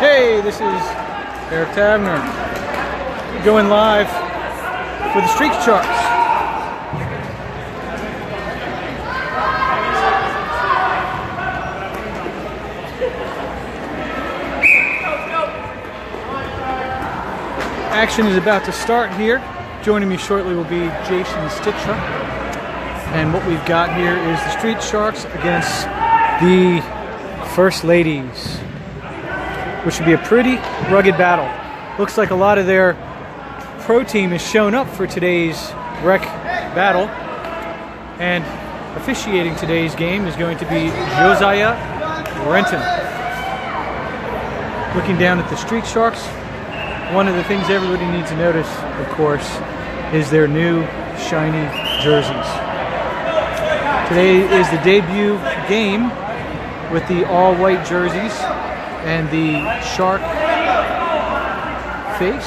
Hey, this is Erik Tavenner going live for the Streak Sharks. Action is about to start here. Joining me shortly will be Jason Sticha. And what we've got here is the Street Sharks against the First Ladies, which should be a pretty rugged battle. Looks like a lot of their pro team has shown up for today's rec battle. And officiating today's game is going to be Josiah Renton. Looking down at the Street Sharks, one of the things everybody needs to notice, of course, is their new shiny jerseys. Today is the debut game with the all-white jerseys and the shark face.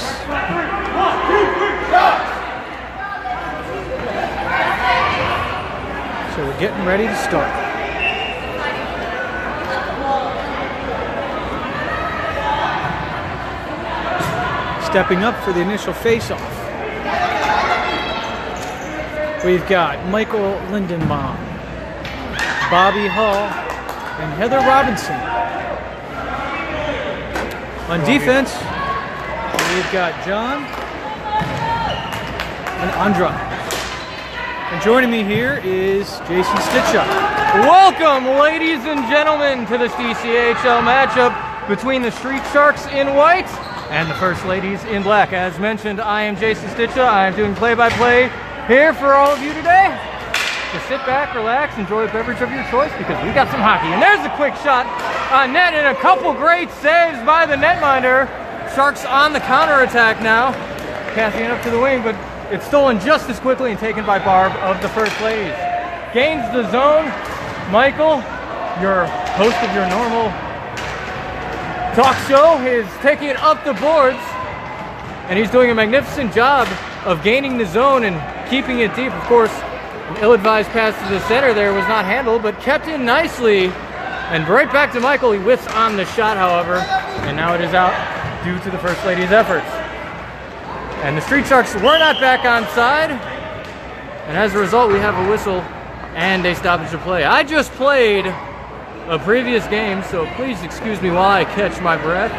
So we're getting ready to start. Stepping up for the initial face-off, we've got Michael Lindenbaum, Bobby Hall, and Heather Robinson. On defense, we've got John and Andra. And joining me here is Jason Sticha. Welcome, ladies and gentlemen, to this DCHL matchup between the Street Sharks in white and the First Ladies in black. As mentioned, I am Jason Sticha. I am doing play-by-play here for all of you today. So sit back, relax, enjoy a beverage of your choice because we got some hockey. And there's a quick shot on net and a couple great saves by the netminder. Sharks on the counterattack now. Passing it up to the wing, but it's stolen just as quickly and taken by Barb of the First Ladies. Gains the zone. Michael, your host of your normal talk show, is taking it up the boards, and he's doing a magnificent job of gaining the zone and keeping it deep. Of course, an ill-advised pass to the center there was not handled, but kept in nicely. And right back to Michael. He whiffs on the shot, however, and now it is out due to the First Lady's efforts. And the Street Sharks were not back on side, and as a result, we have a whistle and a stoppage of play. I just played a previous game, so please excuse me while I catch my breath.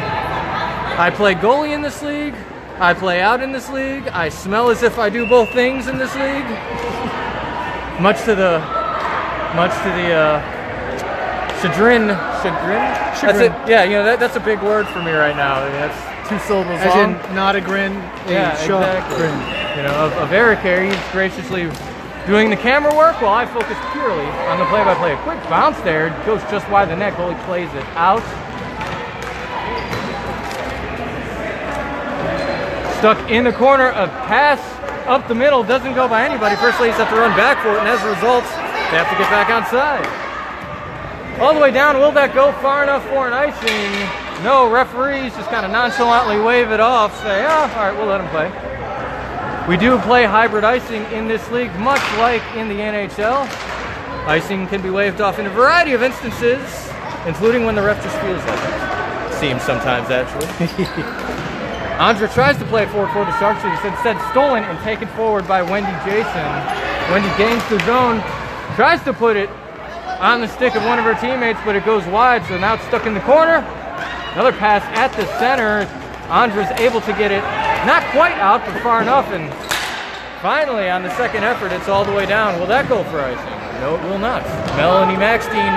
I play goalie in this league. I play out in this league. I smell as if I do both things in this league. Much to the chagrin. That's it. Yeah, you know that's a big word for me right now. I mean, that's 2 syllables As long. in, not a grin, Yeah, exactly. You know, of Erik here, he's graciously doing the camera work while I focus purely on the play-by-play. A quick bounce there, goes just wide the net. Goalie plays it out. Stuck in the corner, a pass up the middle, doesn't go by anybody. First Ladies have to run back for it, and as a result, they have to get back outside. All the way down, will that go far enough for an icing? No, referees just kind of nonchalantly wave it off, say, oh, all right, we'll let them play. We do play hybrid icing in this league, much like in the NHL. Icing can be waved off in a variety of instances, including when the ref just feels like it. Seems sometimes, actually. Andra tries to play it forward for the Sharks. It's instead stolen and taken forward by Wendy Jason. Wendy gains the zone, tries to put it on the stick of one of her teammates, but it goes wide, so now it's stuck in the corner. Another pass at the center. Andra's able to get it not quite out, but far enough, and finally on the second effort, it's all the way down. Will that go for icing? No, it will not. Melanie Maxteen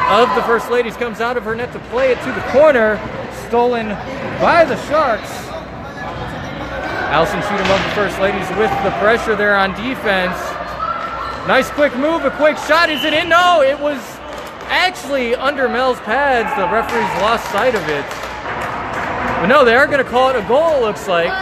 of the First Ladies comes out of her net to play it to the corner, stolen by the Sharks. Allison Cheatham of the First Ladies with the pressure there on defense. Nice quick move, a quick shot. Is it in? No, it was actually under Mel's pads. The referees lost sight of it. But no, they are going to call it a goal, it looks like. I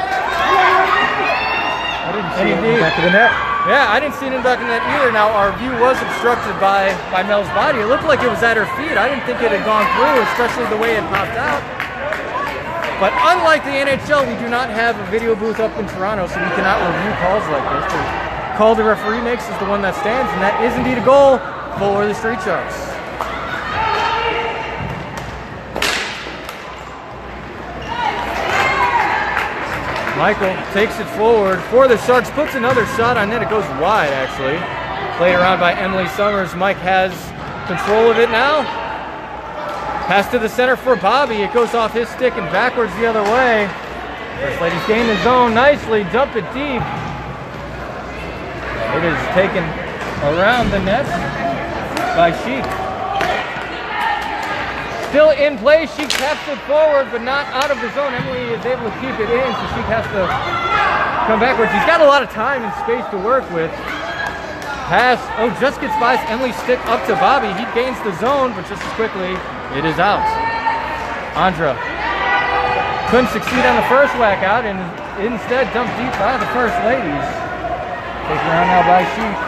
didn't see it in the back of the net. Yeah, I didn't see it in the back of the net either. Now, our view was obstructed by Mel's body. It looked like it was at her feet. I didn't think it had gone through, especially the way it popped out. But unlike the NHL, we do not have a video booth up in Toronto, so we cannot review calls like this. The call the referee makes is the one that stands, and that is indeed a goal for the Street Sharks. Michael takes it forward for the Sharks, puts another shot on net. It goes wide, actually. Played around by Emily Summers. Mike has control of it now. Pass to the center for Bobby. It goes off his stick and backwards the other way. First Ladies gain the zone nicely, dump it deep. It is taken around the net by Sheik. Still in play, Sheik taps it forward, but not out of the zone. Emily is able to keep it in, so Sheik has to come backwards. He's got a lot of time and space to work with. Pass, just gets by Emily's stick up to Bobby. He gains the zone, but just as quickly, it is out. Andra couldn't succeed on the first whack out and instead dumped deep by the First Ladies. Taken around now by Sheik.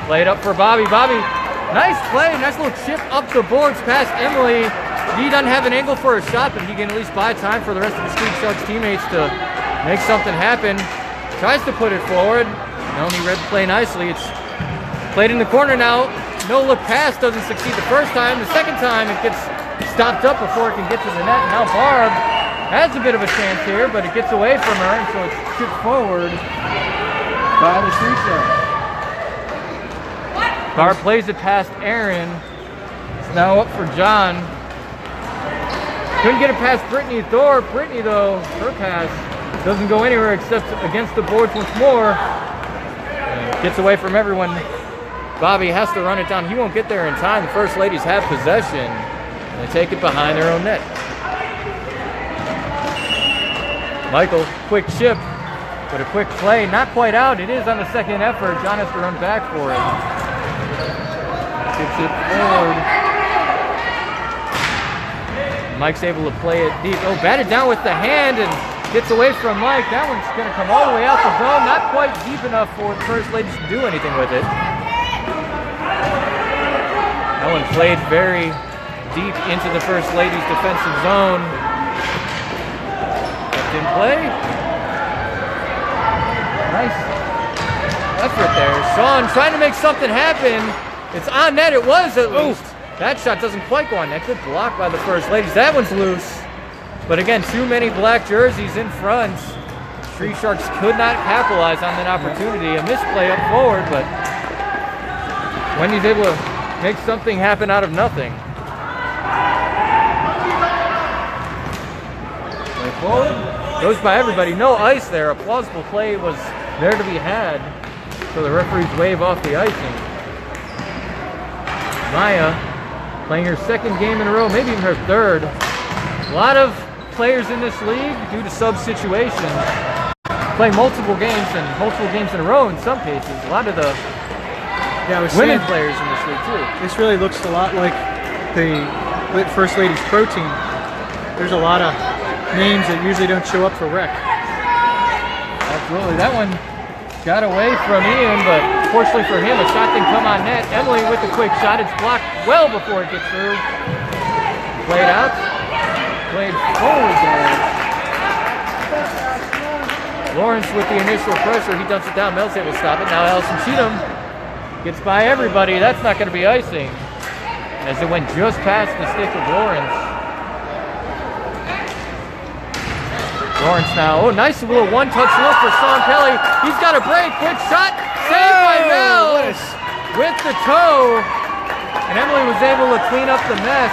Played up for Bobby. Bobby, nice play, nice little chip up the boards past Emily. He doesn't have an angle for a shot, but he can at least buy time for the rest of the Street Sharks teammates to make something happen. Tries to put it forward. Melanie read the play nicely. It's played in the corner now. No look pass, doesn't succeed the first time. The second time it gets stopped up before it can get to the net. Now Barb has a bit of a chance here, but it gets away from her, and so it's chipped forward by the Street Sharks. Barb plays it past Aaron. It's now up for John. Couldn't get it past Brittany Thor. Brittany, though, her pass doesn't go anywhere except against the boards once more. And gets away from everyone. Bobby has to run it down. He won't get there in time. The First Ladies have possession. And they take it behind their own net. Michael, quick chip, but a quick play. Not quite out. It is on the second effort. John has to run back for it. Gets it forward. Mike's able to play it deep. Batted down with the hand and gets away from Mike. That one's going to come all the way out the zone. Not quite deep enough for the First Ladies to do anything with it. That one played very deep into the First Ladies' defensive zone. Kept in play. Nice effort there. Sean trying to make something happen. It's on net. It was at least. That shot doesn't quite go on net. Good block by the First Ladies. That one's loose. But again, too many black jerseys in front. Street Sharks could not capitalize on that opportunity. A misplay up forward, but Wendy's able to make something happen out of nothing. Play forward. Goes by everybody. No ice there. A plausible play was there to be had. So the referees wave off the icing. Maya playing her second game in a row, maybe even her third. A lot of players in this league, due to sub situations, play multiple games and multiple games in a row in some cases. A lot of the women players in this league too. This really looks a lot like the First Ladies Pro Team. There's a lot of names that usually don't show up for rec. Absolutely. That one got away from Ian, but fortunately for him, a shot didn't come on net. Emily with the quick shot. It's blocked well before it gets through. Played out. Played forward there. Lawrence with the initial pressure. He dumps it down. Mel's able to stop it. Now Allison Cheatham gets by everybody. That's not going to be icing, as it went just past the stick of Lawrence. Lawrence now. Nice little one-touch look for Sean Kelly. He's got a break. Quick shot. Saved by Mel with the toe. And Emily was able to clean up the mess.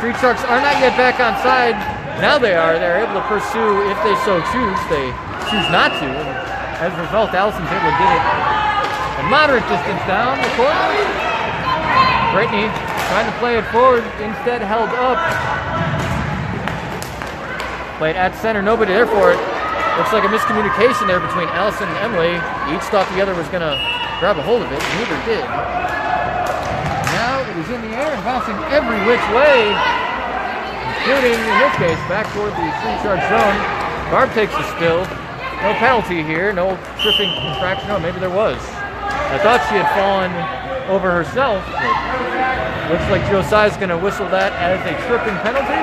Street Sharks are not yet back on side. Now they are. They're able to pursue if they so choose. They choose not to. And as a result, Allison's able to get it a moderate distance down the court. Brittany trying to play it forward. Instead held up. Played at center, nobody there for it. Looks like a miscommunication there between Allison and Emily. Each thought the other was going to grab a hold of it, neither did. Now it is in the air and bouncing every which way, including, in this case, back toward the Street Shark zone. Barb takes the spill. No penalty here, no tripping infraction. No, maybe there was. I thought she had fallen over herself, but looks like Josiah's going to whistle that as a tripping penalty.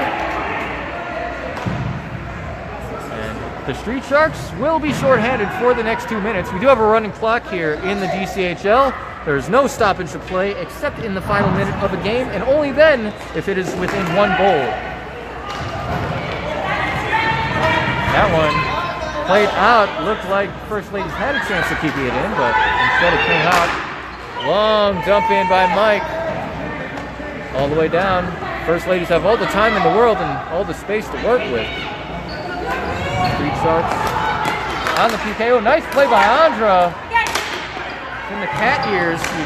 The Street Sharks will be shorthanded for the next 2 minutes. We do have a running clock here in the DCHL. There's no stoppage of play except in the final minute of a game, and only then if it is within one goal. That one played out. Looked like First Ladies had a chance to keep it in, but instead it came out. Long dump in by Mike. All the way down. First Ladies have all the time in the world and all the space to work with. Street Sharks on the PKO. Nice play by Andra. In the cat ears, she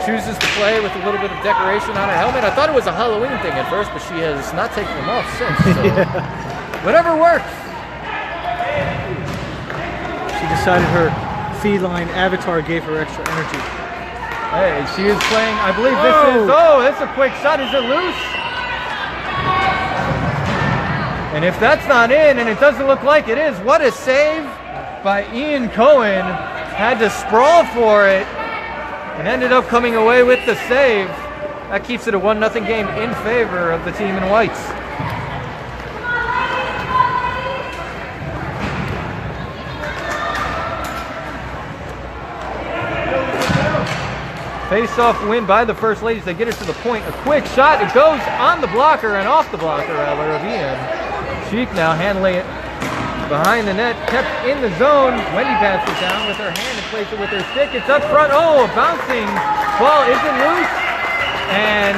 chooses to play with a little bit of decoration on her helmet. I thought it was a Halloween thing at first, but she has not taken them off since. So whatever works. She decided her feline avatar gave her extra energy. Hey, she is playing, I believe this is, oh, that's a quick shot. Is it loose? And if that's not in, and it doesn't look like it is, what a save by Ian Cohen. Had to sprawl for it and ended up coming away with the save. That keeps it a 1-0 game in favor of the team in whites. Face-off win by the First Ladies. They get it to the point. A quick shot. It goes on the blocker and off the blocker, rather, of Ian. Sheik now handling it behind the net, kept in the zone. Wendy passes it down with her hand and plays it with her stick. It's up front. Oh, a bouncing ball isn't loose. And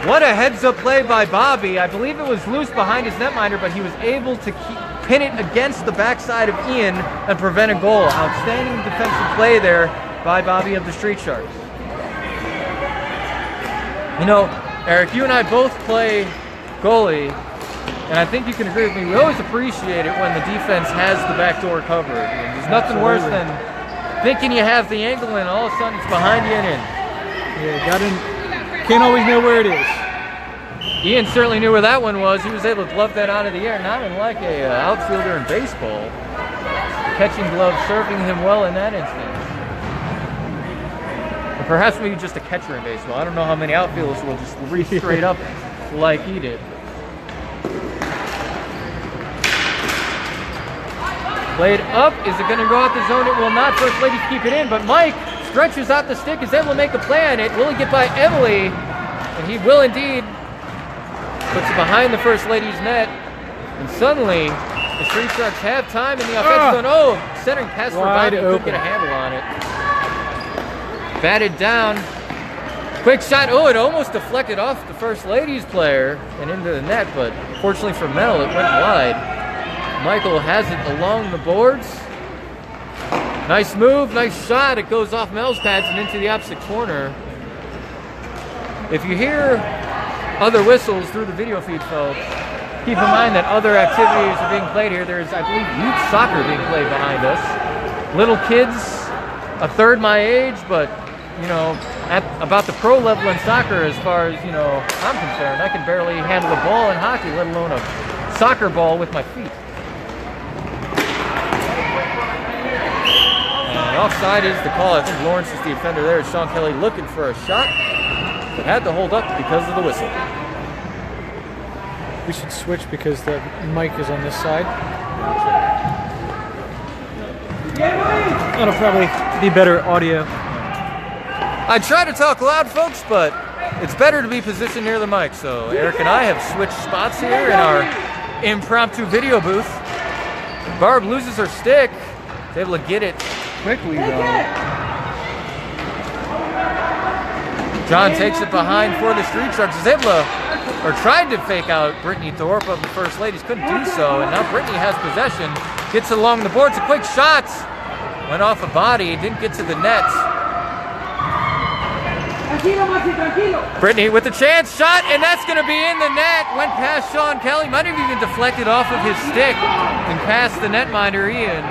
what a heads-up play by Bobby. I believe it was loose behind his netminder, but he was able to pin it against the backside of Ian and prevent a goal. Outstanding defensive play there by Bobby of the Street Sharks. You know, Eric, you and I both play goalie, and I think you can agree with me. We always appreciate it when the defense has the back door covered. And there's nothing worse than thinking you have the angle and all of a sudden it's behind you and in. Yeah, can't always know where it is. Ian certainly knew where that one was. He was able to glove that out of the air, not unlike a outfielder in baseball. Catching glove serving him well in that instance. Or perhaps maybe just a catcher in baseball. I don't know how many outfielders will just reach straight up like he did. Played up. Is it going to go out the zone? It will not. First Ladies keep it in, but Mike stretches out the stick, is able to make a play on it. Will he get by Emily? And he will indeed. Puts it behind the First Ladies net. And suddenly, the Street Sharks have time in the offensive zone. Oh, centering pass for Bobby. Couldn't get a handle on it. Batted down. Quick shot. Oh, it almost deflected off the First Ladies player and into the net, but fortunately for Mel, it went wide. Michael has it along the boards. Nice move, nice shot. It goes off Mel's pads and into the opposite corner. If you hear other whistles through the video feed, folks, keep in mind that other activities are being played here. There's, I believe, youth soccer being played behind us. Little kids, a third my age, but, you know, at about the pro level in soccer as far as, you know, I'm concerned. I can barely handle a ball in hockey, let alone a soccer ball with my feet. And offside is the call. I think Lawrence is the offender there. Sean Kelly looking for a shot, but had to hold up because of the whistle. We should switch because the mic is on this side. That'll probably be better audio. I try to talk loud, folks, but it's better to be positioned near the mic. So Eric and I have switched spots here in our impromptu video booth. Barb loses her stick. Is able to get it quickly, though. John takes it behind for the Street Sharks. Is able to, or tried to fake out Brittany Thorpe of the First Ladies. Couldn't do so, and now Brittany has possession. Gets it along the boards. A quick shot. Went off a body. Didn't get to the net. Brittany with a chance. Shot, and that's going to be in the net. Went past Sean Kelly. Might have even deflected off of his stick and past the netminder, Ian.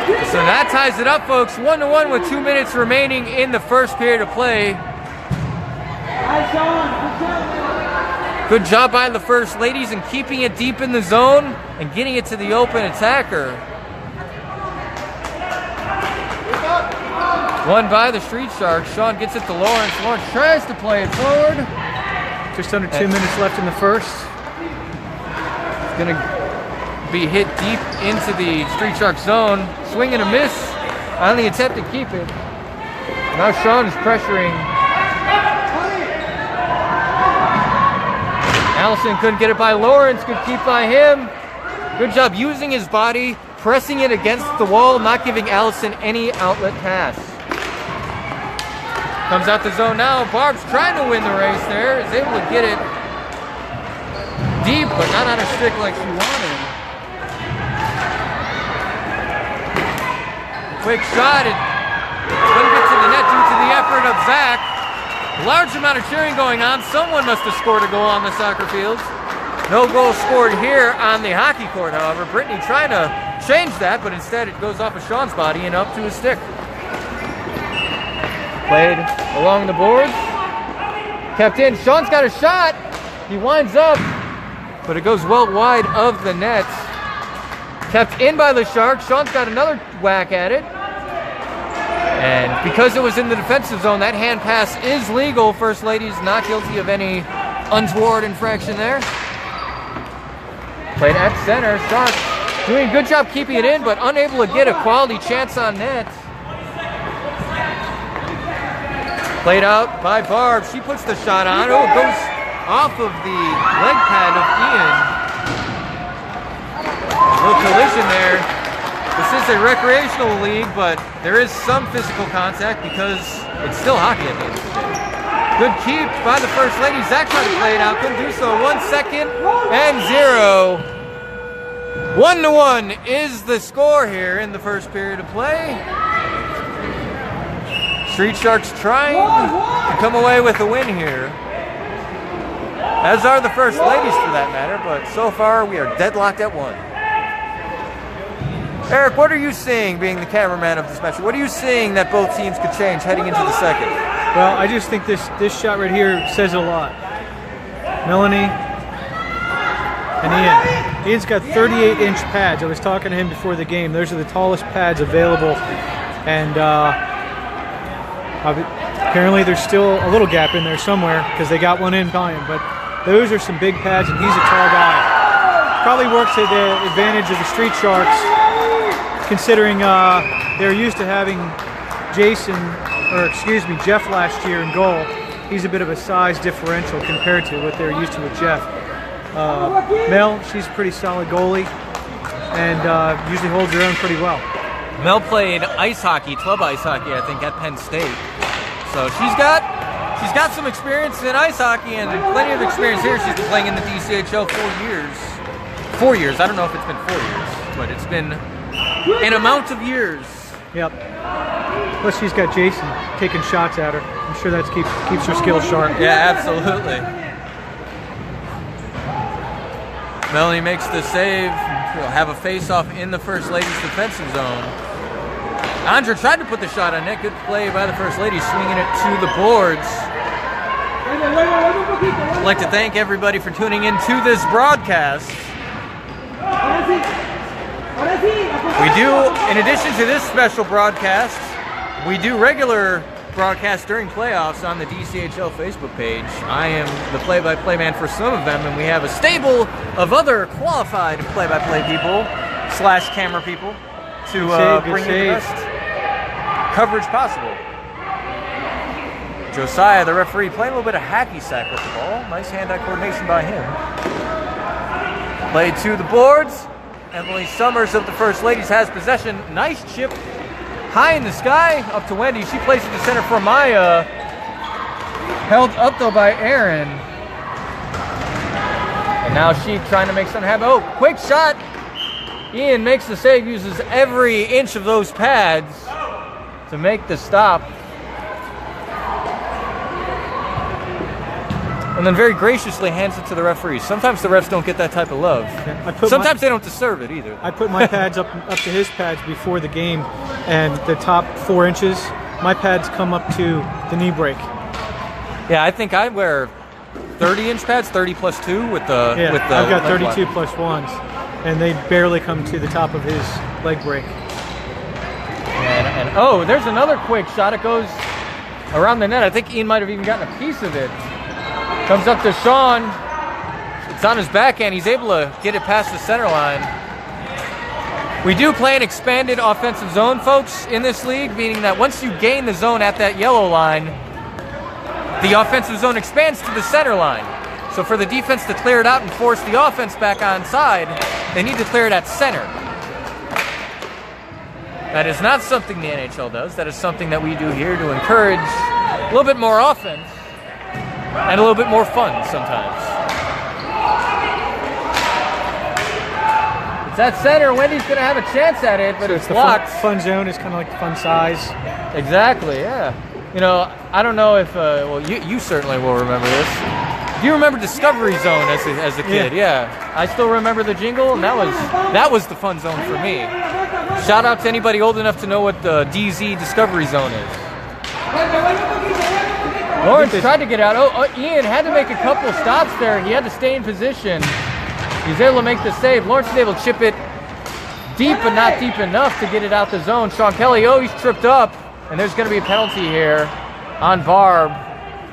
So that ties it up, folks. 1-1 with 2 minutes remaining in the first period of play. Good job by the First Ladies in keeping it deep in the zone and getting it to the open attacker. Won by the Street Sharks. Sean gets it to Lawrence. Lawrence tries to play it forward. Just under 2 minutes left in the first. It's going to be hit deep into the Street Shark zone. Swing and a miss on the attempt to keep it. Now Sean is pressuring. Allison couldn't get it by Lawrence. Good keep by him. Good job using his body, pressing it against the wall, not giving Allison any outlet pass. Comes out the zone now. Barb's trying to win the race there. Is able to get it deep, but not on a stick like she wanted. Quick shot. It couldn't get to the net due to the effort of Zach. Large amount of cheering going on. Someone must have scored a goal on the soccer field. No goal scored here on the hockey court, however. Brittany trying to change that, but instead it goes off of Sean's body and up to his stick. Played along the boards. Kept in. Sean's got a shot. He winds up, but it goes well wide of the net. Kept in by the Sharks. Sean's got another whack at it. And because it was in the defensive zone, that hand pass is legal. First Lady's not guilty of any untoward infraction there. Played at center. Sharks doing a good job keeping it in, but unable to get a quality chance on net. Played out by Barb. She puts the shot on. Oh, it goes off of the leg pad of Ian. A little collision there. This is a recreational league, but there is some physical contact because it's still hockey at the end of the day. Good keep by the First Lady. Zach tried to play it out, couldn't do so. 1 second and 0. 1-1 is the score here in the first period of play. Street Sharks trying to come away with a win here, as are the First Ladies for that matter, but so far we are deadlocked at 1. Eric, what are you seeing, being the cameraman of this match? What are you seeing that both teams could change heading into the second? Well, I just think this shot right here says a lot. Melanie and Ian. Ian's got 38-inch pads. I was talking to him before the game. Those are the tallest pads available, and apparently there's still a little gap in there somewhere because they got one in time. But those are some big pads, and he's a tall guy. Probably works to the advantage of the Street Sharks, considering they're used to having Jeff last year in goal. He's a bit of a size differential compared to what they're used to with Jeff. Mel, she's a pretty solid goalie and usually holds her own pretty well. Mel played ice hockey, club ice hockey, I think, at Penn State. So she's got some experience in ice hockey and plenty of experience here. She's been playing in the DCHL 4 years. 4 years. I don't know if it's been 4 years, but it's been an amount of years. Yep. Plus she's got Jason taking shots at her. I'm sure that keeps her skills sharp. Yeah, absolutely. Melanie makes the save. We'll have a face-off in the First Lady's defensive zone. Andra tried to put the shot on net. Good play by the First Lady, swinging it to the boards. I'd like to thank everybody for tuning in to this broadcast. We do, in addition to this special broadcast, we do regular broadcasts during playoffs on the DCHL Facebook page. I am the play-by-play man for some of them, and we have a stable of other qualified play-by-play people / camera people to bring you the best coverage possible. Josiah, the referee, playing a little bit of hacky sack with the ball. Nice hand-eye coordination by him. Played to the boards. Emily Summers of the First Ladies has possession. Nice chip high in the sky up to Wendy. She plays it to center for Maya. Held up though by Aaron. And now she trying to make something happen. Oh, quick shot. Ian makes the save, uses every inch of those pads to make the stop. And then very graciously hands it to the referees. Sometimes the refs don't get that type of love. Yeah, sometimes they don't deserve it either. I put my pads up to his pads before the game, and the top 4 inches, my pads come up to the knee break. Yeah, I think I wear 30-inch pads, 30 plus 2 with the. Yeah, with the I've got 32 plus 1s, and they barely come to the top of his leg break. And oh, there's another quick shot. It goes around the net. I think Ian might have even gotten a piece of it. Comes up to Sean. It's on his backhand. He's able to get it past the center line. We do play an expanded offensive zone, folks, in this league, meaning that once you gain the zone at that yellow line, the offensive zone expands to the center line. So for the defense to clear it out and force the offense back onside, they need to clear it at center. That is not something the NHL does. That is something that we do here to encourage a little bit more offense and a little bit more fun sometimes. It's at center. Wendy's going to have a chance at it, but it's blocked. The fun zone is kind of like the fun size. Exactly, yeah. You know, I don't know if, well, you certainly will remember this. Do you remember Discovery Zone as a kid? Yeah. I still remember the jingle, and that was the fun zone for me. Shout out to anybody old enough to know what the DZ Discovery Zone is. Lawrence tried to get out. Ian had to make a couple stops there. He had to stay in position. He was able to make the save. Lawrence was able to chip it deep, but not deep enough to get it out the zone. Sean Kelly, he's tripped up, and there's going to be a penalty here on Barb.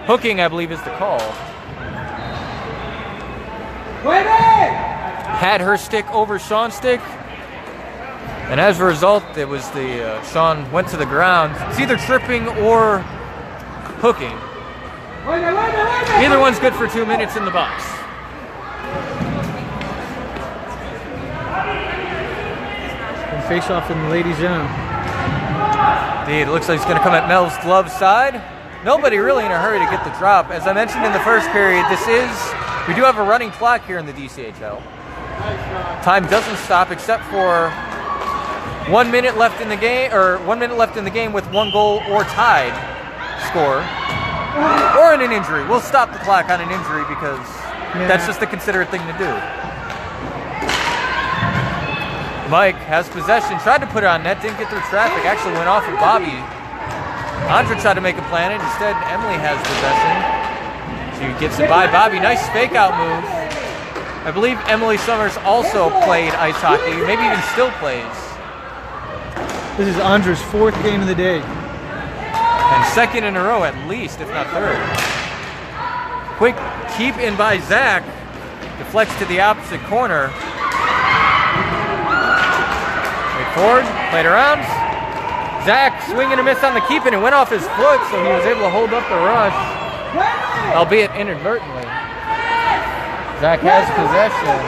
Hooking, I believe, is the call. Had her stick over Sean's stick, and as a result, it was the Sean went to the ground. It's either tripping or hooking. Either one's good for 2 minutes in the box. And face off in the ladies' zone. Indeed, it looks like it's going to come at Mel's glove side. Nobody really in a hurry to get the drop. As I mentioned in the first period, we do have a running clock here in the DCHL. Time doesn't stop except for 1 minute left in the game, or 1 minute left in the game with 1 goal or tied score, or in an injury. We'll stop the clock on an injury because that's just the considerate thing to do. Mike has possession, tried to put it on net, didn't get through traffic, actually went off of Bobby. Andre tried to make a play, and instead Emily has possession. She gets it by Bobby. Nice fake out move. I believe Emily Summers also played ice hockey, maybe even still plays. This is Andre's 4th game of the day. And 2nd in a row at least, if not 3rd. Quick keep in by Zach. Deflects to the opposite corner. Wait forward, played around. Zach swing and a miss on the keep, and it went off his foot, so he was able to hold up the rush, albeit inadvertently. Zach has possession.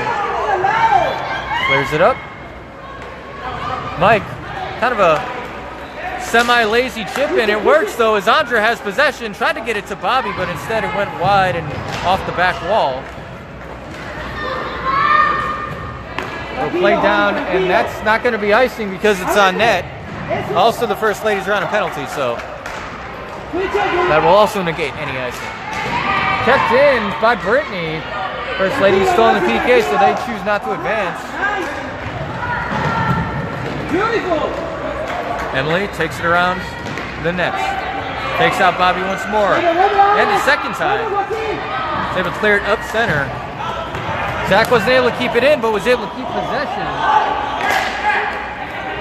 Clears it up. Mike, kind of a semi-lazy chip in. It works though, as Andre has possession. Tried to get it to Bobby, but instead it went wide and off the back wall. We'll play down, and that's not going to be icing because it's on net. Also, the First Ladies are on a penalty, so that will also negate any icing. Checked in by Brittany. First Ladies still in the PK, so they choose not to advance. Emily takes it around the net. Takes out Bobby once more. And the second time. They have cleared up center. Zach wasn't able to keep it in, but was able to keep possession.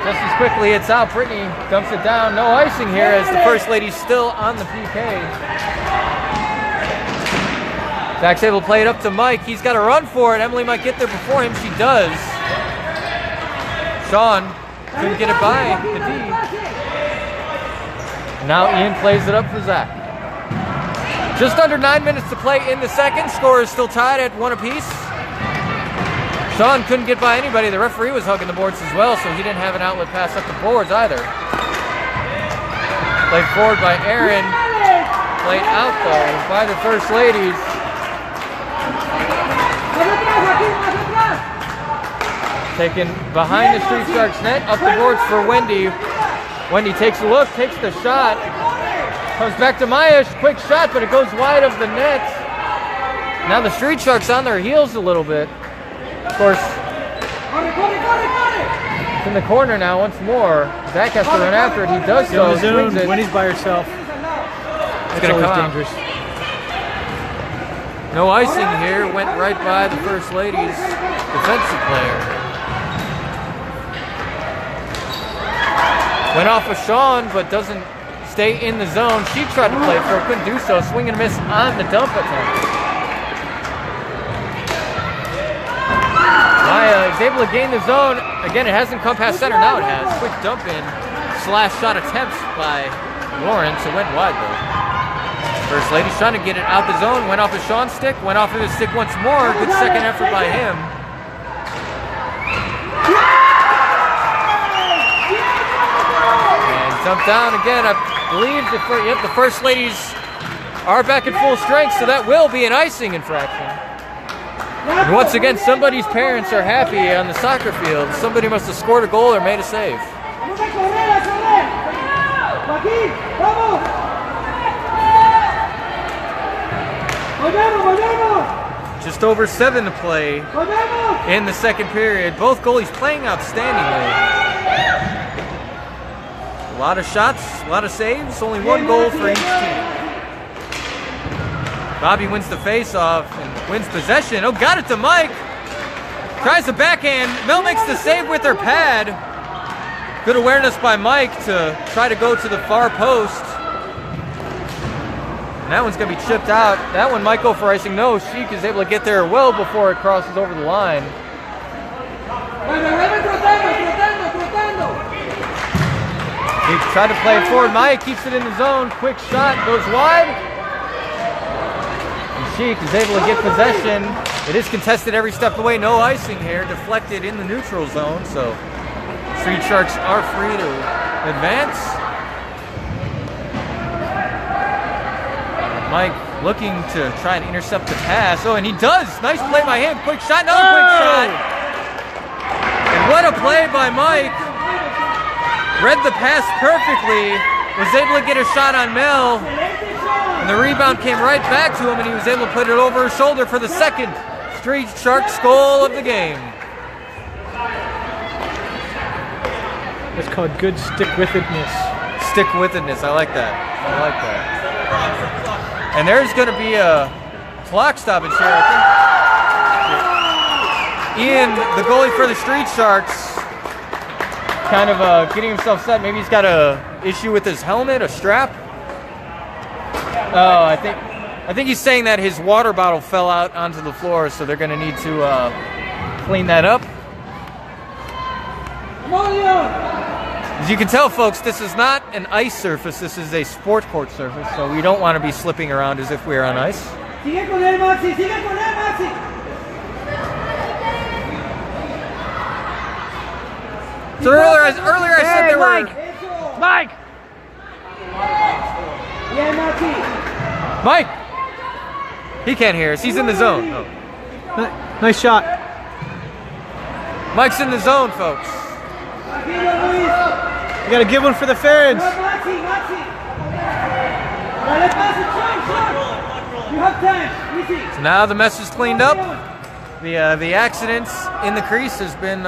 Just as quickly it's out. Brittany dumps it down. No icing here as the First Lady's still on the PK. Zach's able to play it up to Mike. He's got to run for it. Emily might get there before him. She does. Sean couldn't get it by the D. Now Ian plays it up for Zach. Just under 9 minutes to play in the second. Score is still tied at 1 apiece. Sean couldn't get by anybody. The referee was hugging the boards as well, so he didn't have an outlet pass up the boards either. Played forward by Aaron. Played out, though, by the First Ladies. Taken behind the Street Sharks net, up the boards for Wendy. Wendy takes a look, takes the shot. Comes back to Maya, quick shot, but it goes wide of the net. Now the Street Sharks on their heels a little bit. Of course, it's in the corner now once more. Zach has to run after it. He does so. Swings it. Wendy's by herself. It's going to come dangerous. No icing here. Went right by the First Lady's defensive player. Went off of Sean, but doesn't stay in the zone. She tried to play for it, couldn't do so. Swing and a miss on the dump attempt. Maya is able to gain the zone. Again, it hasn't come past center. Now it has. Quick dump in. Slash shot attempts by Lawrence. It went wide though. First Lady's trying to get it out the zone. Went off of Sean's stick. Went off of his stick once more. Good second effort by him. And dumped down again. I believe the First Ladies are back at full strength, so that will be an icing infraction. And once again, somebody's parents are happy on the soccer field. Somebody must have scored a goal or made a save. Just over 7 to play in the second period. Both goalies playing outstandingly. A lot of shots, a lot of saves, only 1 goal for each team. Bobby wins the face-off and wins possession. Oh, got it to Mike. Tries the backhand. Mel makes the save with her pad. Good awareness by Mike to try to go to the far post. And that one's going to be chipped out. That one might go for icing. No, Sheik is able to get there well before it crosses over the line. He tried to play it forward. Maya keeps it in the zone. Quick shot, goes wide. And Sheik is able to get possession. It is contested every step of the way. No icing here. Deflected in the neutral zone. So Street Sharks are free to advance. Mike looking to try and intercept the pass. Oh, and he does. Nice play by him. Quick shot. Another quick shot. And what a play by Mike. Read the pass perfectly. Was able to get a shot on Mel. And the rebound came right back to him, and he was able to put it over his shoulder for the second Street Sharks goal of the game. It's called good stick-with-itness. Stick-with-itness. I like that. I like that. And there's going to be a clock stoppage here, I think. Ian, the goalie for the Street Sharks, kind of getting himself set. Maybe he's got a issue with his helmet, a strap. Oh, I think he's saying that his water bottle fell out onto the floor, so they're going to need to clean that up. As you can tell, folks, this is not an ice surface. This is a sport court surface, so we don't want to be slipping around as if we are on ice. So earlier I said there were... Mike! Mike! He can't hear us. He's in the zone. Oh. Nice shot. Mike's in the zone, folks. You gotta give one for the fans. So now the mess is cleaned up. The accidents in the crease has been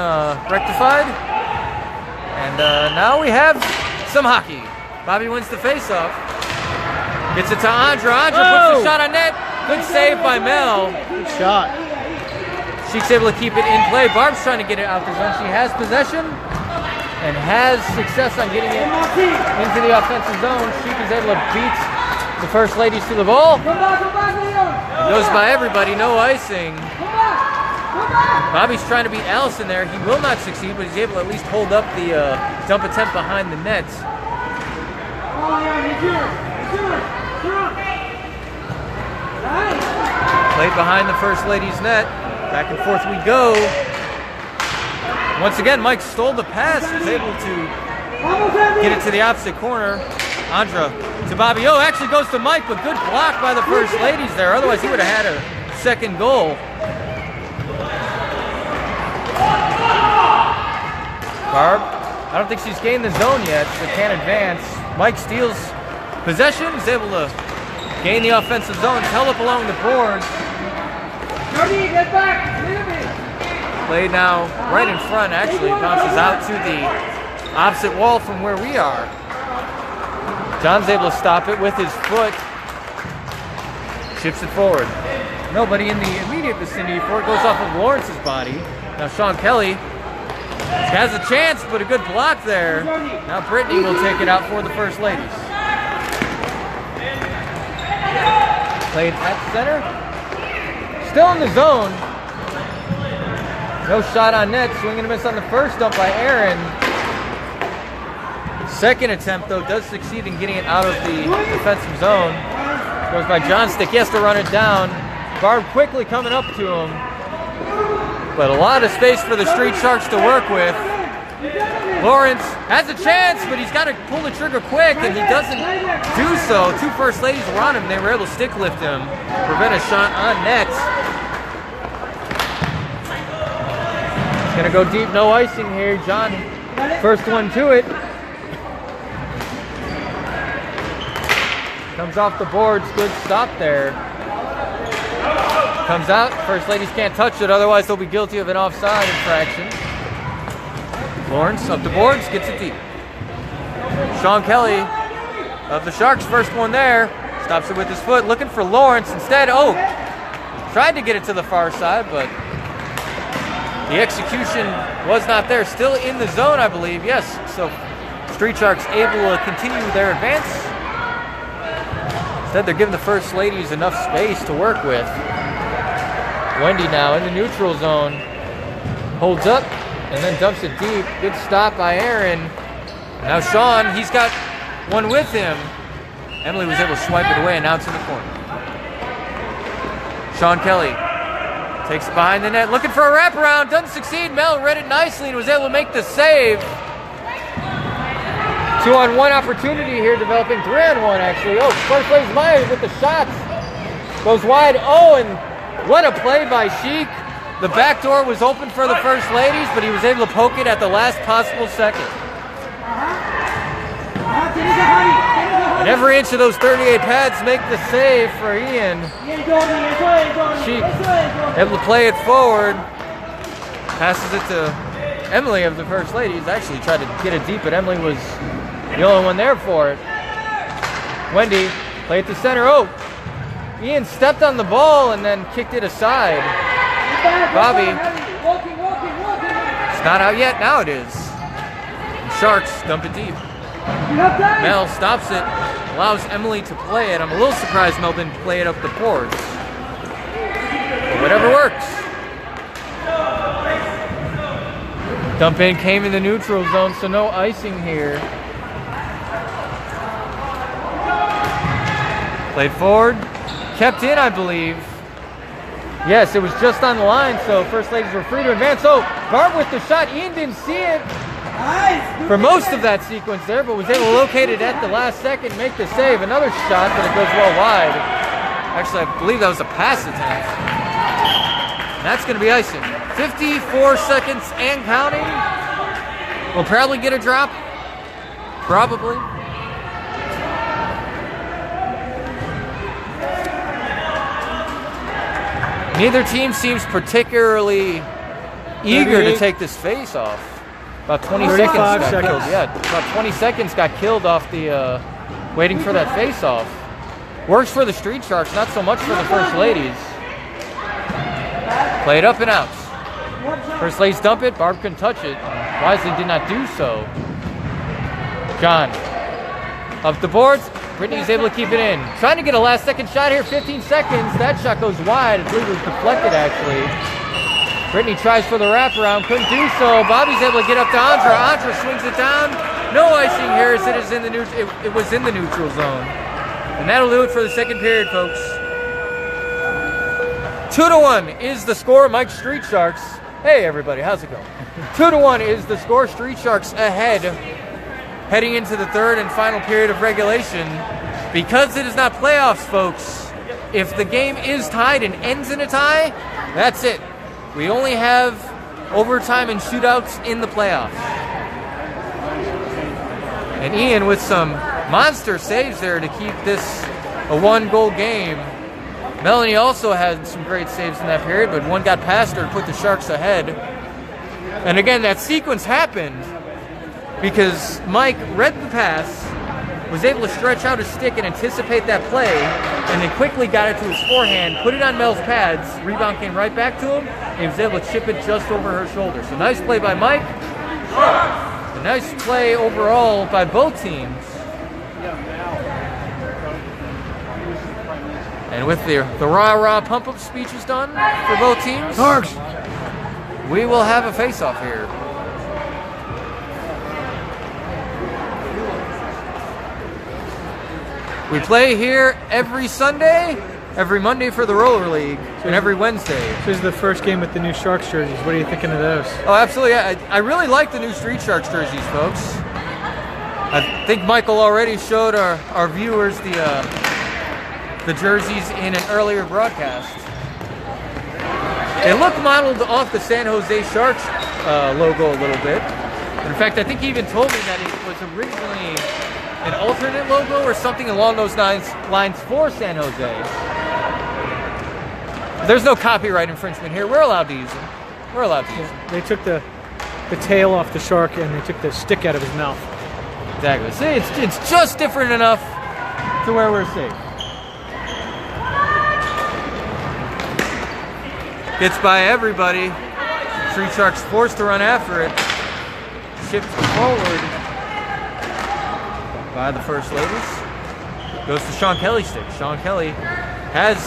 rectified. And now we have some hockey. Bobby wins the face-off. Gets it to Andra. Andra puts the shot on net. Good save by Mel. Good shot. Sheik's able to keep it in play. Barb's trying to get it out the zone. She has possession and has success on getting it into the offensive zone. Sheik is able to beat the First Ladies to the ball. It goes by everybody. No icing. Bobby's trying to beat Allison there. He will not succeed, but he's able to at least hold up the dump attempt behind the net. Played behind the First Lady's net. Back and forth we go. Once again, Mike stole the pass. Was able to get it to the opposite corner. Andra to Bobby. Oh, actually goes to Mike, but good block by the First Ladies there. Otherwise, he would have had a second goal. Barb, I don't think she's gained the zone yet, so can't advance. Mike steals possession. He's able to gain the offensive zone. Held up along the boards. Get back! Played now right in front, actually. Bounces out to the opposite wall from where we are. John's able to stop it with his foot. Chips it forward. Nobody in the immediate vicinity before it goes off of Lawrence's body. Now Sean Kelly has a chance, but a good block there. Now Brittany will take it out for the First Ladies. Played at center. Still in the zone. No shot on net. Swing and a miss on the first dump by Aaron. Second attempt, though, does succeed in getting it out of the defensive zone. Goes by John Stick. He has to run it down. Barb quickly coming up to him. But a lot of space for the Street Sharks to work with. Lawrence has a chance, but he's got to pull the trigger quick, and he doesn't do so. Two first ladies were on him. They were able to stick lift him, prevent a shot on net. He's going to go deep, no icing here. John, first one to it. Comes off the boards, good stop there. Comes out, first ladies can't touch it, otherwise they'll be guilty of an offside infraction. Lawrence up the boards, gets it deep. Sean Kelly of the Sharks, first one there. Stops it with his foot, looking for Lawrence instead. Oh, tried to get it to the far side, but the execution was not there. Still in the zone, I believe. Yes, so Street Sharks able to continue their advance. Instead, they're giving the first ladies enough space to work with. Wendy now in the neutral zone. Holds up and then dumps it deep. Good stop by Aaron. Now Sean, he's got one with him. Emily was able to swipe it away and out to the corner. Sean Kelly takes it behind the net, looking for a wraparound. Doesn't succeed. Mel read it nicely and was able to make the save. 2-on-1 opportunity here, developing 3-on-1 actually. Oh, first ladies Myers with the shots. Goes wide. Oh, and what a play by Sheik. The back door was open for the first ladies, but he was able to poke it at the last possible second. And every inch of those 38 pads make the save for Ian. Sheik able to play it forward. Passes it to Emily of the first ladies. Actually tried to get it deep, but Emily was the only one there for it. Wendy, play it to center. Oh, Ian stepped on the ball and then kicked it aside. Bobby, it's not out yet. Now it is. And Sharks dump it deep. Mel stops it, allows Emily to play it. I'm a little surprised Mel didn't play it up the boards. But whatever works. Dump in came in the neutral zone, so no icing here. Played forward, kept in, I believe. Yes, it was just on the line, so first ladies were free to advance. Oh, Barb with the shot. Ian didn't see it for most of that sequence there, but was able to locate it at the last second, make the save. Another shot, but it goes well wide. Actually, I believe that was a pass attempt. And that's going to be icing. 54 seconds and counting. We'll probably get a drop. Probably. Neither team seems particularly eager to take this face off. About 20 seconds got killed. Yeah, about 20 seconds got killed off the waiting for that face off. Works for the Street Sharks, not so much for the first ladies. Played up and out. First ladies dump it. Barb couldn't touch it. Wisely did not do so. John up the boards. Brittany's able to keep it in. Trying to get a last second shot here, 15 seconds. That shot goes wide. I believe it was deflected actually. Brittany tries for the wraparound, couldn't do so. Bobby's able to get up to Andra. Andra swings it down. No icing here as it is in the it was in the neutral zone. And that'll do it for the second period, folks. 2-1 is the score. Mike, Street Sharks. Hey everybody, how's it going? 2-1 is the score. Street Sharks ahead, heading into the third and final period of regulation. Because it is not playoffs, folks, if the game is tied and ends in a tie, that's it. We only have overtime and shootouts in the playoffs. And Ian with some monster saves there to keep this a one-goal game. Melanie also had some great saves in that period, but one got past her and put the Sharks ahead. And again, that sequence happened because Mike read the pass, was able to stretch out his stick and anticipate that play, and then quickly got it to his forehand, put it on Mel's pads, rebound came right back to him, and he was able to chip it just over her shoulder. So nice play by Mike. A nice play overall by both teams. And with the rah-rah pump-up speeches done for both teams, we will have a face-off here. We play here every Sunday, every Monday for the Roller League, and every Wednesday. This is the first game with the new Sharks jerseys. What are you thinking of those? Oh, absolutely. I really like the new Street Sharks jerseys, folks. I think Michael already showed our viewers the jerseys in an earlier broadcast. They look modeled off the San Jose Sharks logo a little bit. In fact, I think he even told me that it was originally an alternate logo or something along those lines for San Jose. There's no copyright infringement here. We're allowed to use them. We're allowed to use them. They took the tail off the shark and they took the stick out of his mouth. Exactly. See, it's just different enough to where we're safe. Gets by everybody. Street Sharks forced to run after it. Shipped forward by the First Ladies. Goes to Sean Kelly's stick. Sean Kelly has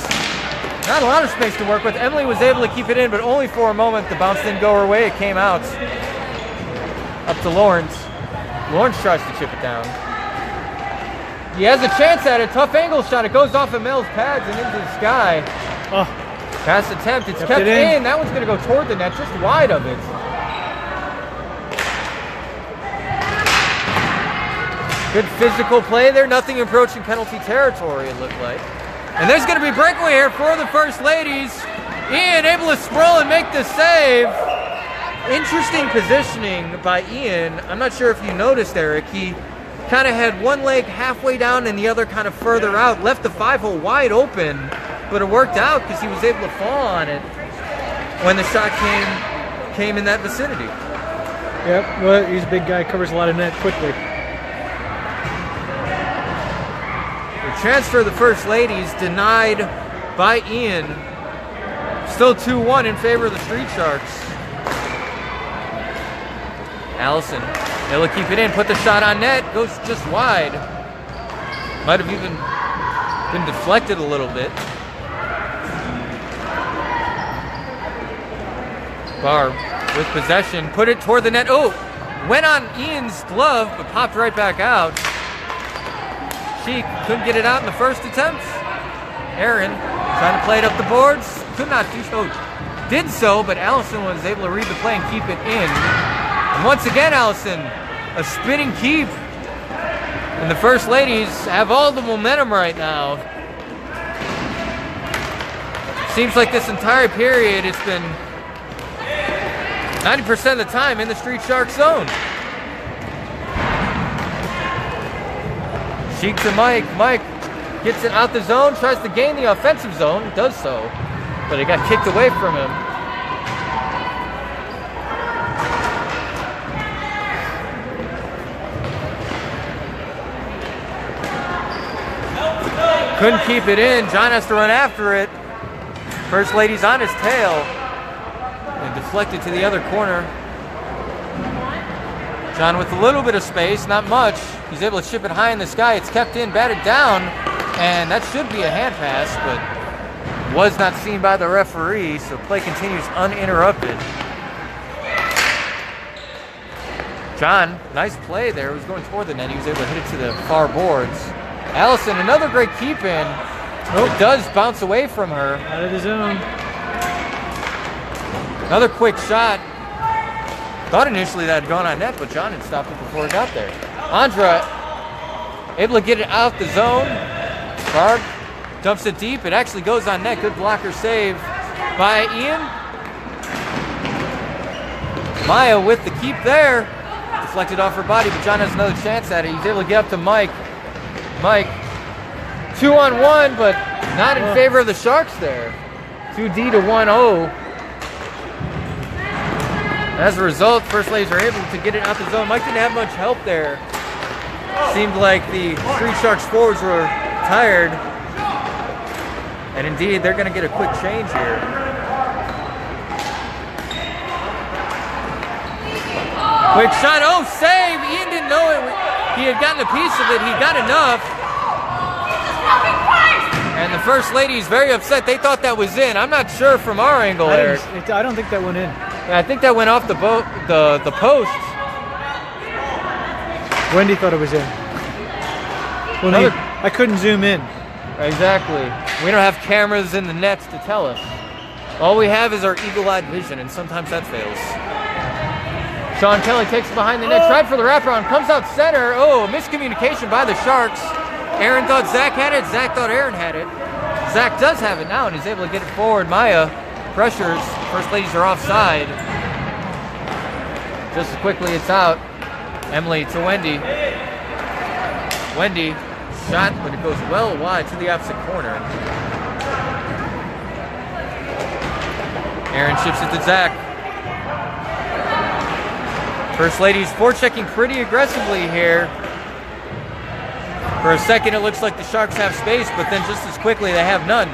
not a lot of space to work with. Emily was able to keep it in, but only for a moment. The bounce didn't go her way. It came out. Up to Lawrence. Lawrence tries to chip it down. He has a chance at it. Tough angle shot. It goes off of Mel's pads and into the sky. Oh. Pass attempt. It's kept in. That one's going to go toward the net, just wide of it. Good physical play there. Nothing approaching penalty territory, it looked like. And there's going to be breakaway here for the First Ladies. Ian able to sprawl and make the save. Interesting positioning by Ian. I'm not sure if you noticed, Eric. He kind of had one leg halfway down and the other kind of further out. Left the 5-hole wide open, but it worked out because he was able to fall on it when the shot came in that vicinity. Yep, well, he's a big guy, covers a lot of net quickly. The transfer of the First Ladies denied by Ian. Still 2-1 in favor of the Street Sharks. Allison, able to keep it in, put the shot on net, goes just wide. Might have even been deflected a little bit. Barb with possession, put it toward the net. Oh, went on Ian's glove, but popped right back out. She couldn't get it out in the first attempt. Aaron trying to play it up the boards, could not do so. Did so, but Allison was able to read the play and keep it in. And once again, Allison, a spinning keep. And the First Ladies have all the momentum right now. Seems like this entire period it's been 90% of the time in the Street Shark zone. Cheek to Mike. Mike gets it out the zone, tries to gain the offensive zone, does so, but it got kicked away from him. Couldn't keep it in. John has to run after it. First Lady's on his tail. And deflected to the other corner. John with a little bit of space, not much. He's able to chip it high in the sky. It's kept in, batted down. And that should be a hand pass, but was not seen by the referee. So play continues uninterrupted. John, nice play there. He was going toward the net. He was able to hit it to the far boards. Allison, another great keep in. It does bounce away from her. Out of the zone. Another quick shot. Thought initially that had gone on net, but John had stopped it before it got there. Andra able to get it out the zone. Barb dumps it deep. It actually goes on net. Good blocker save by Ian. Maya with the keep there. Deflected off her body, but John has another chance at it. He's able to get up to Mike. Mike, 2-on-1, but not in favor of the Sharks there. 2D to 1-0. As a result, First Ladies are able to get it out the zone. Mike didn't have much help there. Seemed like the Street Sharks forwards were tired. And indeed, they're going to get a quick change here. Quick shot, oh, save! Ian didn't know it. He had gotten a piece of it. He got enough. And the First Ladies very upset. They thought that was in. I'm not sure from our angle, Eric. I don't think that went in. I think that went off the post. Wendy thought it was in. I couldn't zoom in. Exactly. We don't have cameras in the nets to tell us. All we have is our eagle-eyed vision, and sometimes that fails. Sean Kelly takes it behind the net, tried for the wraparound, comes out center. Oh, miscommunication by the Sharks. Aaron thought Zach had it. Zach thought Aaron had it. Zach does have it now, and he's able to get it forward. Maya pressures. First Ladies are offside. Just as quickly, it's out. Emily to Wendy. Wendy, shot, but it goes well wide to the opposite corner. Aaron ships it to Zach. First Ladies forechecking pretty aggressively here. For a second, it looks like the Sharks have space, but then just as quickly, they have none.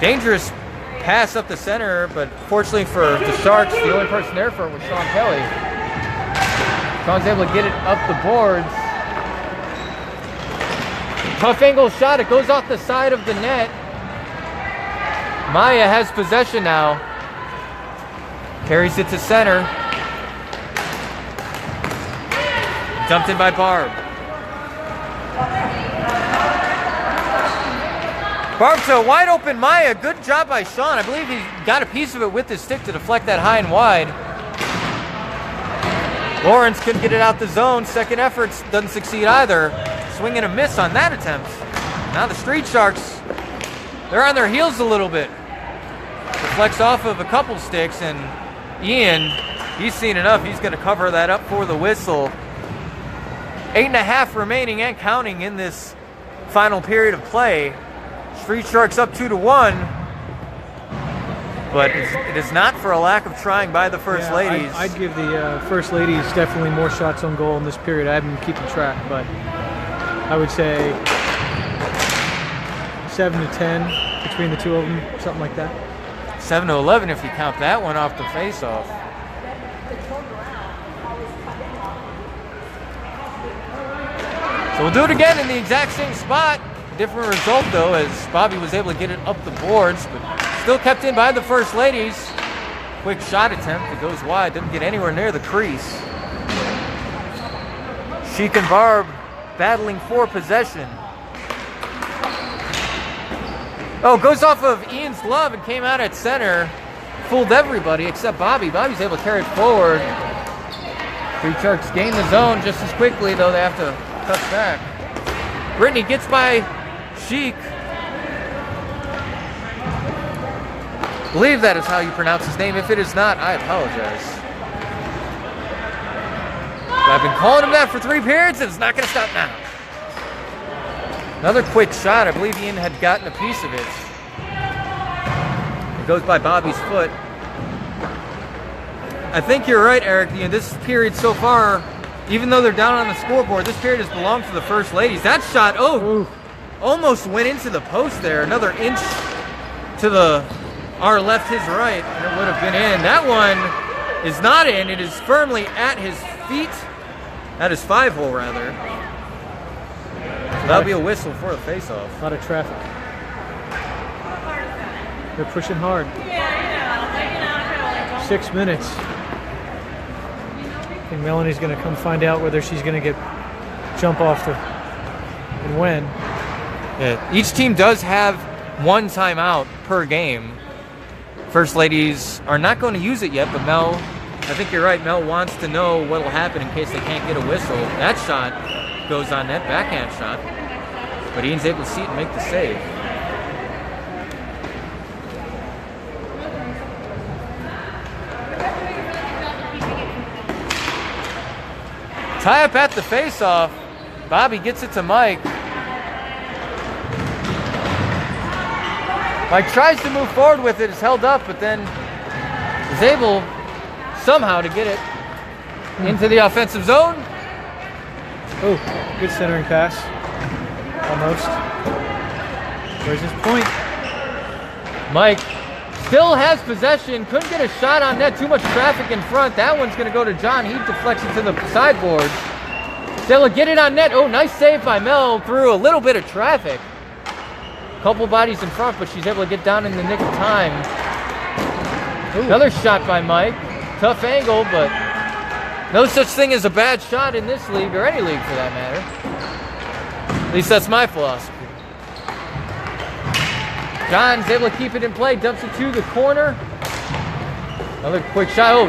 Dangerous pass up the center, but fortunately for the Sharks, the only person there for it was Sean Kelly. Sean's able to get it up the boards. Tough angle shot. It goes off the side of the net. Maya has possession now. Carries it to center. Dumped in by Barb. Barb to a wide open Maya. Good job by Sean. I believe he got a piece of it with his stick to deflect that high and wide. Lawrence couldn't get it out the zone. Second effort doesn't succeed either. Swing and a miss on that attempt. Now the Street Sharks, they're on their heels a little bit. Deflects off of a couple sticks, and Ian, he's seen enough. He's going to cover that up for the whistle. 8.5 remaining and counting in this final period of play. Street Sharks up 2-1. But it is not for a lack of trying by the First Ladies. I'd give the First Ladies definitely more shots on goal in this period. I haven't been keeping track, but I would say 7 to 10 between the two of them, something like that. 7 to 11 if you count that one off the face-off. So we'll do it again in the exact same spot. Different result though, as Bobby was able to get it up the boards, but still kept in by the First Ladies. Quick shot attempt that goes wide, doesn't get anywhere near the crease. Sheik and Barb battling for possession. Oh, goes off of Ian's glove and came out at center. Fooled everybody except Bobby. Bobby's able to carry it forward. Street Sharks gain the zone just as quickly, though they have to touch back. Brittany gets by Sheik. I believe that is how you pronounce his name. If it is not, I apologize. But I've been calling him that for 3 periods, and it's not going to stop now. Another quick shot. I believe Ian had gotten a piece of it. It goes by Bobby's foot. I think you're right, Eric. You know, this period so far, even though they're down on the scoreboard, this period has belonged to the First Ladies. That shot, almost went into the post there. Another inch to our left, his right, and it would have been in. That one is not in. It is firmly at his feet. At his 5-hole, rather. So that'll be a whistle for a face-off. A lot of traffic. They're pushing hard. 6 minutes. I think Melanie's going to come find out whether she's going to jump off and when. Yeah, each team does have 1 timeout per game. First Ladies are not going to use it yet, but Mel, I think you're right. Mel wants to know what will happen in case they can't get a whistle. That shot goes on net, backhand shot. But Ian's able to see it and make the save. Tie up at the face-off. Bobby gets it to Mike. Mike tries to move forward with it. It's held up, but then is able somehow to get it into the offensive zone. Oh, good centering pass. Almost. Where's his point? Mike still has possession. Couldn't get a shot on net. Too much traffic in front. That one's going to go to John. He deflects it to the sideboard. Still get it on net. Oh, nice save by Mel through a little bit of traffic. Couple bodies in front, but she's able to get down in the nick of time. Ooh. Another shot by Mike. Tough angle, but no such thing as a bad shot in this league, or any league for that matter. least that's my philosophy. John's able to keep it in play, dumps it to the corner. Another quick shot. Oh,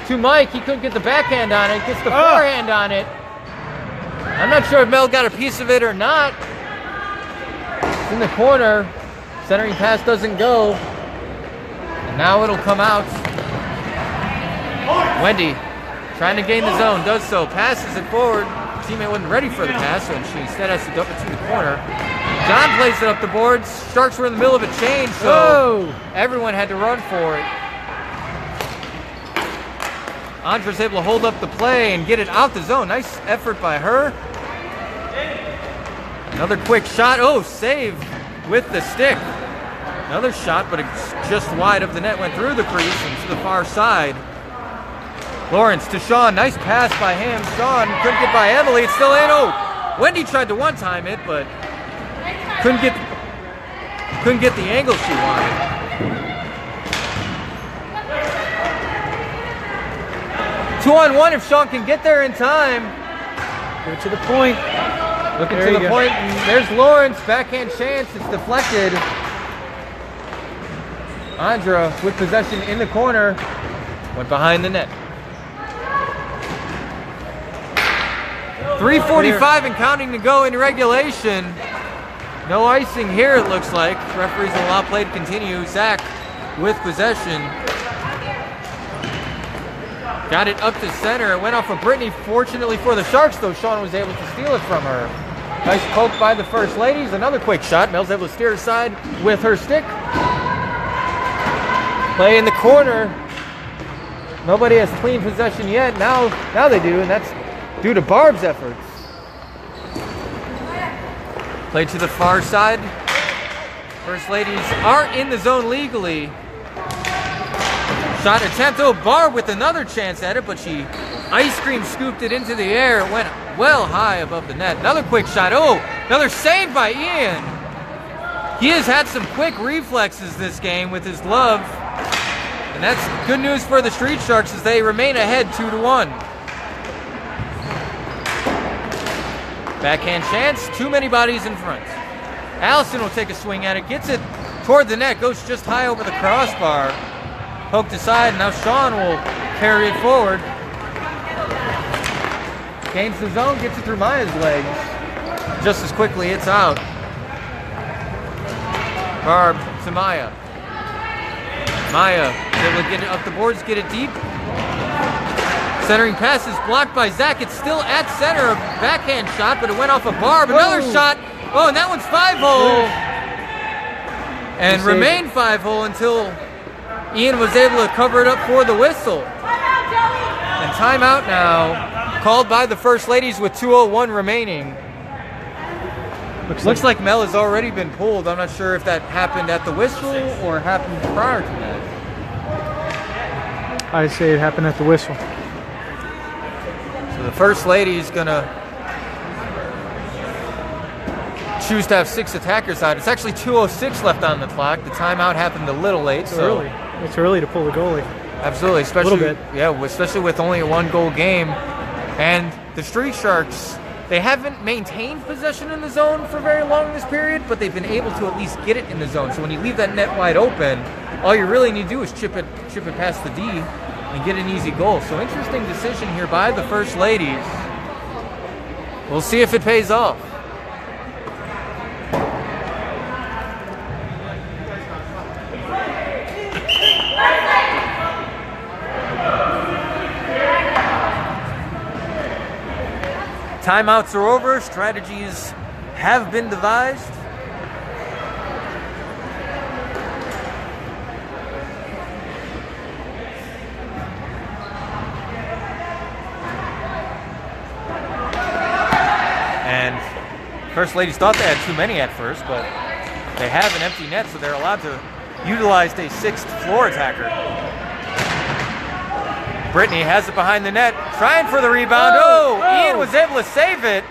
to Mike. He couldn't get the backhand on it. Gets the forehand on it. I'm not sure if Mel got a piece of it or not. It's in the corner. Centering pass doesn't go. And now it'll come out. Wendy trying to gain the zone. Does so. Passes it forward. Teammate wasn't ready for the pass, so she instead has to dump it to the corner. John plays it up the boards. Sharks were in the middle of a change, so everyone had to run for it. Andra's able to hold up the play and get it out the zone. Nice effort by her. Another quick shot. Oh, save with the stick. Another shot, but it's just wide of the net. Went through the crease and to the far side. Lawrence to Sean. Nice pass by him. Sean couldn't get by Emily. It's still in. Oh, Wendy tried to one-time it, but couldn't get the angle she wanted. Two-on-one if Sean can get there in time. Go to the point. Looking to the point. And there's Lawrence. Backhand chance. It's deflected. Andra with possession in the corner. Went behind the net. 3:45 and counting to go in regulation. No icing here, it looks like. Referees will allow play to continue. Zach with possession. Got it up to center. It went off of Brittany. Fortunately for the Sharks, though, Sean was able to steal it from her. Nice poke by the first ladies. Another quick shot. Mel's able to steer aside with her stick. Play in the corner. Nobody has clean possession yet. Now they do, and that's due to Barb's efforts. Play to the far side. First ladies are in the zone legally. Shot attempt. Oh, Barb with another chance at it, but she ice cream scooped it into the air. It went well high above the net. Another quick shot. Oh, another save by Ian. He has had some quick reflexes this game with his glove. And that's good news for the Street Sharks as they remain ahead 2-1. Backhand chance, too many bodies in front. Allison will take a swing at it, gets it toward the net, goes just high over the crossbar. Poked aside, now Sean will carry it forward. Gains the zone, gets it through Maya's legs. Just as quickly, it's out. Barb to Maya. Maya is able to get it up the boards, get it deep. Centering pass is blocked by Zach. It's still at center. A backhand shot, but it went off of Barb. Another shot. Oh, and that one's 5-hole. And remained 5-hole until Ian was able to cover it up for the whistle. And timeout now called by the First Ladies with 2:01 remaining. Looks like Mel has already been pulled. I'm not sure if that happened at the whistle or happened prior to that. I'd say it happened at the whistle. So the First Lady is going to choose to have 6 attackers out. It's actually 2:06 left on the clock. The timeout happened a little late. It's early to pull the goalie. Absolutely, especially, a little bit. Yeah, especially with only a 1-goal game. And the Street Sharks, they haven't maintained possession in the zone for very long in this period, but they've been able to at least get it in the zone. So when you leave that net wide open, all you really need to do is chip it past the D and get an easy goal. So interesting decision here by the First Ladies. We'll see if it pays off. Timeouts are over. Strategies have been devised. And First Ladies thought they had too many at first, but they have an empty net, so they're allowed to utilize a 6th floor attacker. Brittany has it behind the net, trying for the rebound. Ian was able to save it.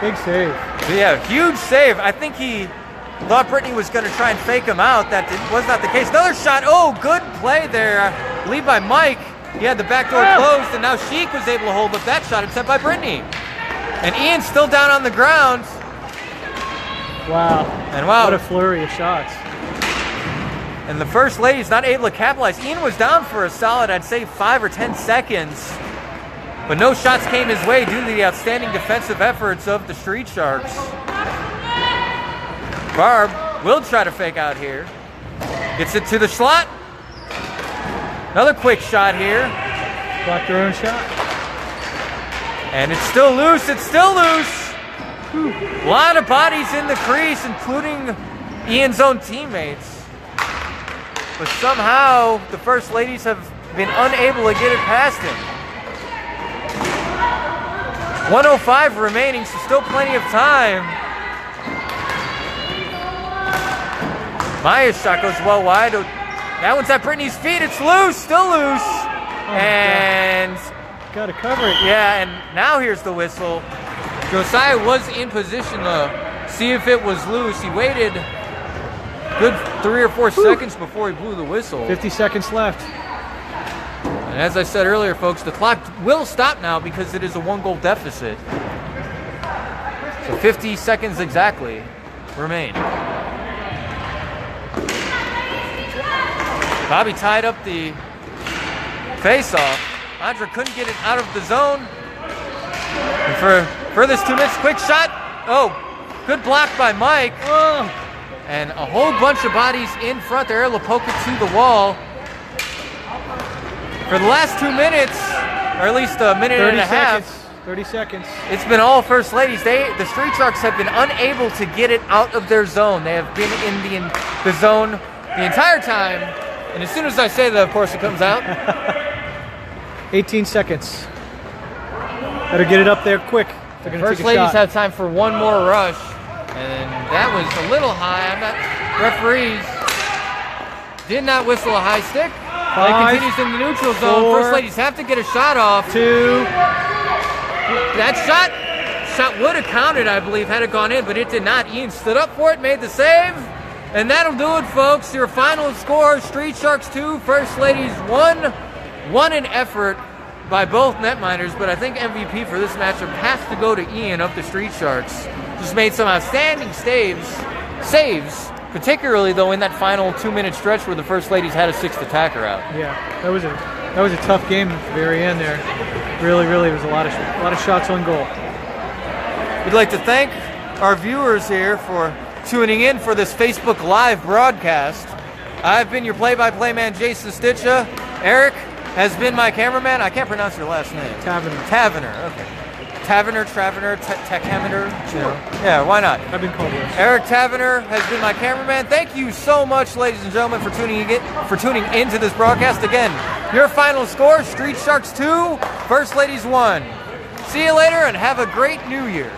Big save. Yeah, huge save. I think he thought Brittany was going to try and fake him out. That was not the case. Another shot. Oh, good play there. I believe by Mike. He had the back door closed, and now Sheik was able to hold up that shot. It's sent by Brittany. And Ian's still down on the ground. Wow. And wow. What a flurry of shots. And the First Lady's not able to capitalize. Ian was down for a solid, I'd say, 5 or 10 seconds. But no shots came his way due to the outstanding defensive efforts of the Street Sharks. Barb will try to fake out here. Gets it to the slot. Another quick shot here. Blocked their own shot. And it's still loose. It's still loose. A lot of bodies in the crease, including Ian's own teammates. But somehow the First Ladies have been unable to get it past him. 1:05 remaining, so still plenty of time. Maya's shot goes well wide. That one's at Brittany's feet. It's loose, still loose. And got to cover it. Yeah, and now here's the whistle. Josiah was in position to see if it was loose. He waited good 3 or 4 seconds before he blew the whistle. 50 seconds left. And as I said earlier, folks, the clock will stop now because it is a 1-goal deficit. So 50 seconds exactly remain. Bobby tied up the face-off. Andra couldn't get it out of the zone. And for this 2 minutes, quick shot. Oh, good block by Mike. Oh. And a whole bunch of bodies in front there. Lapoca to the wall. For the last 2 minutes, or at least a minute and a half. 30 seconds. It's been all First Ladies. The Street Sharks have been unable to get it out of their zone. They have been in the zone the entire time. And as soon as I say that, of course, it comes out. 18 seconds. Better get it up there quick. They're going to take a shot. First Ladies have time for one more rush. And that was a little high. Referees did not whistle a high stick. It continues in the neutral zone. 4, First Ladies have to get a shot off. 2. That shot would have counted, I believe, had it gone in, but it did not. Ian stood up for it, made the save. And that'll do it, folks. Your final score, Street Sharks 2, First Ladies 1. One in effort by both netminders, but I think MVP for this matchup has to go to Ian of the Street Sharks. Just made some outstanding saves, particularly though in that final 2-minute stretch where the First Ladies had a 6th attacker out. Yeah, that was a tough game at the very end there. Really, was a lot of shots on goal. We'd like to thank our viewers here for tuning in for this Facebook Live broadcast. I've been your play-by-play man, Jason Sticha. Erik has been my cameraman. I can't pronounce your last name. Tavenner, okay. Tavenner, Tavenner, Yeah, why not? I've been called worse. Erik Tavenner has been my cameraman. Thank you so much, ladies and gentlemen, for tuning into this broadcast. Again, your final score, Street Sharks 2, First Ladies 1. See you later and have a great new year.